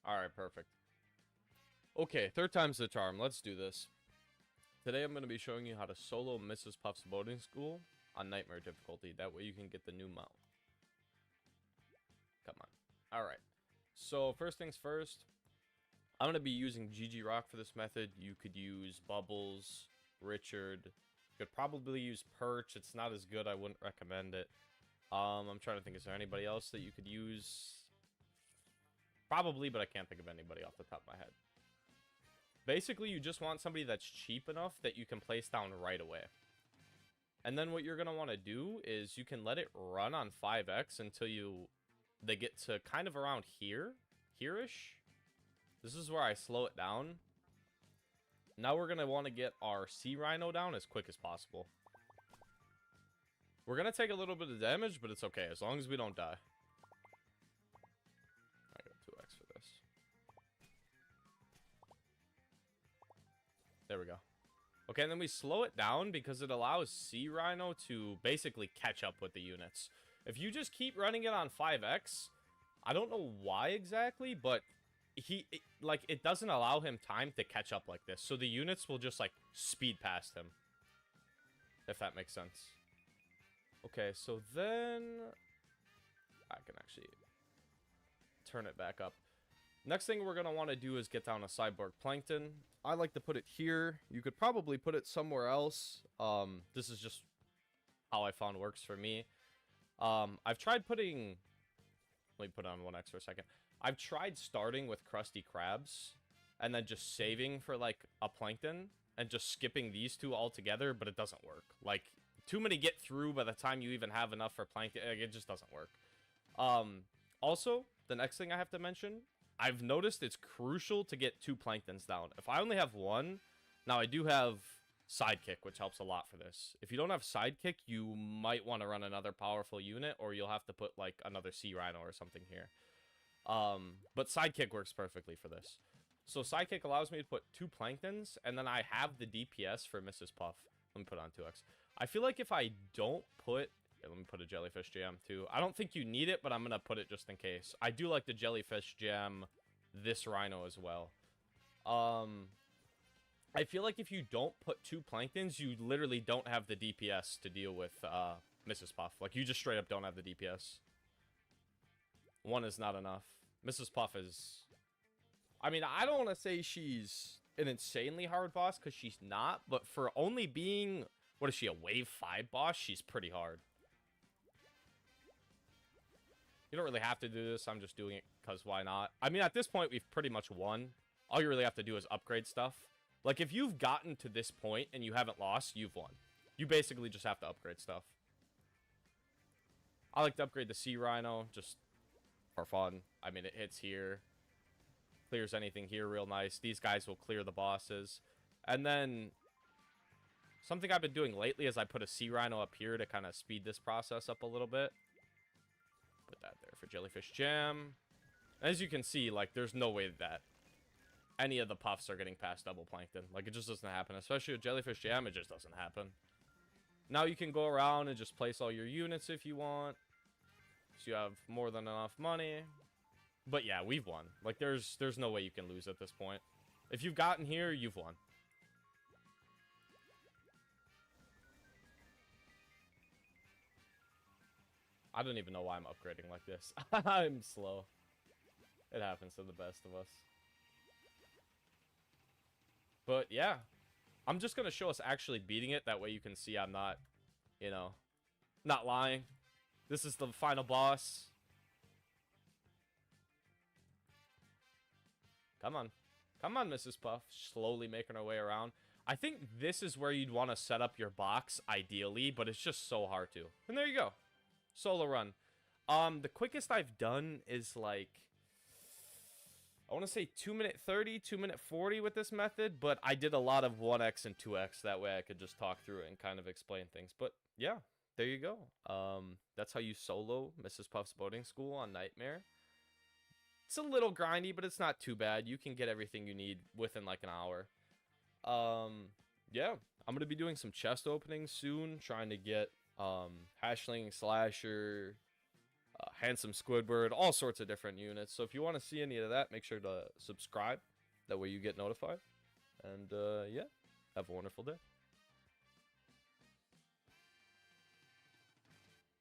Alright, perfect. Okay, third time's the charm. Let's do this. Today I'm going to be showing you how to solo Mrs. Puff's boarding school on Nightmare difficulty. That way you can get the new mount. Come on. Alright. So, first things first. I'm going to be using GG Rock for this method. You could use Bubbles, Richard. You could probably use Perch. It's not as good. I wouldn't recommend it. I'm trying to think. Is there anybody else that you could use? Probably, but I can't think of anybody off the top of my head. Basically, you just want somebody that's cheap enough that you can place down right away. And then what you're going to want to do is you can let it run on 5x until they get to kind of around here-ish. This is where I slow it down. Now we're going to want to get our Sea Rhino down as quick as possible. We're going to take a little bit of damage, but it's okay as long as we don't die. I got 2x for this. There we go. Okay, and then we slow it down because it allows Sea Rhino to basically catch up with the units. If you just keep running it on 5x, I don't know why exactly, but it doesn't allow him time to catch up like this. So the units will just, like, speed past him. If that makes sense. Okay, so then I can actually turn it back up. Next thing we're going to want to do is get down a Cyborg Plankton. I like to put it here. You could probably put it somewhere else. This is just how I found works for me. I've tried putting... Let me put on 1x for a second. I've tried starting with Krusty Krabs and then just saving for, like, a Plankton and just skipping these two altogether, but it doesn't work. Like, too many get through by the time you even have enough for Plankton. Like, it just doesn't work. Also, the next thing I have to mention... I've noticed it's crucial to get 2 Planktons down. If I only have 1, now I do have Sidekick, which helps a lot for this. If you don't have Sidekick, you might want to run another powerful unit, or you'll have to put, like, another Sea Rhino or something here. But Sidekick works perfectly for this. So Sidekick allows me to put 2 Planktons, and then I have the DPS for Mrs. Puff. Let me put on 2x. I feel like if I don't put... Here, let me put a Jellyfish Jam, too. I don't think you need it, but I'm going to put it just in case. I do like the Jellyfish Jam this Rhino as well. I feel like if you don't put 2 Planktons, you literally don't have the DPS to deal with Mrs. Puff. Like, you just straight up don't have the DPS. 1 is not enough. Mrs. Puff is... I mean, I don't want to say she's an insanely hard boss, because she's not. But for only being... What is she, a wave 5 boss? She's pretty hard. You don't really have to do this. I'm just doing it because why not? I mean, at this point, we've pretty much won. All you really have to do is upgrade stuff. Like, if you've gotten to this point and you haven't lost, you've won. You basically just have to upgrade stuff. I like to upgrade the Sea Rhino just for fun. I mean, it hits here. Clears anything here real nice. These guys will clear the bosses. And then... Something I've been doing lately is I put a Sea Rhino up here to kind of speed this process up a little bit. Put that there for Jellyfish Jam. As you can see, like, there's no way that any of the Puffs are getting past double Plankton. Like, it just doesn't happen. Especially with Jellyfish Jam, it just doesn't happen. Now you can go around and just place all your units if you want. So you have more than enough money. But yeah, we've won. Like, there's no way you can lose at this point. If you've gotten here, you've won. I don't even know why I'm upgrading like this. I'm slow. It happens to the best of us. But yeah. I'm just going to show us actually beating it. That way you can see I'm not, you know, not lying. This is the final boss. Come on. Come on, Mrs. Puff. Slowly making her way around. I think this is where you'd want to set up your box, ideally. But it's just so hard to. And there you go. Solo run. The quickest I've done is like, I want to say 2-minute 30, 2-minute 40 with this method, but I did a lot of 1x and 2x. That way I could just talk through it and kind of explain things. But yeah, there you go. That's how you solo Mrs. Puff's boarding school on Nightmare. It's a little grindy, but it's not too bad. You can get everything you need within like an hour. Yeah, I'm going to be doing some chest openings soon, trying to get Hashling, Slasher, Handsome Squidward, all sorts of different units. So if you want to see any of that, make sure to subscribe. That way you get notified. And yeah, have a wonderful day.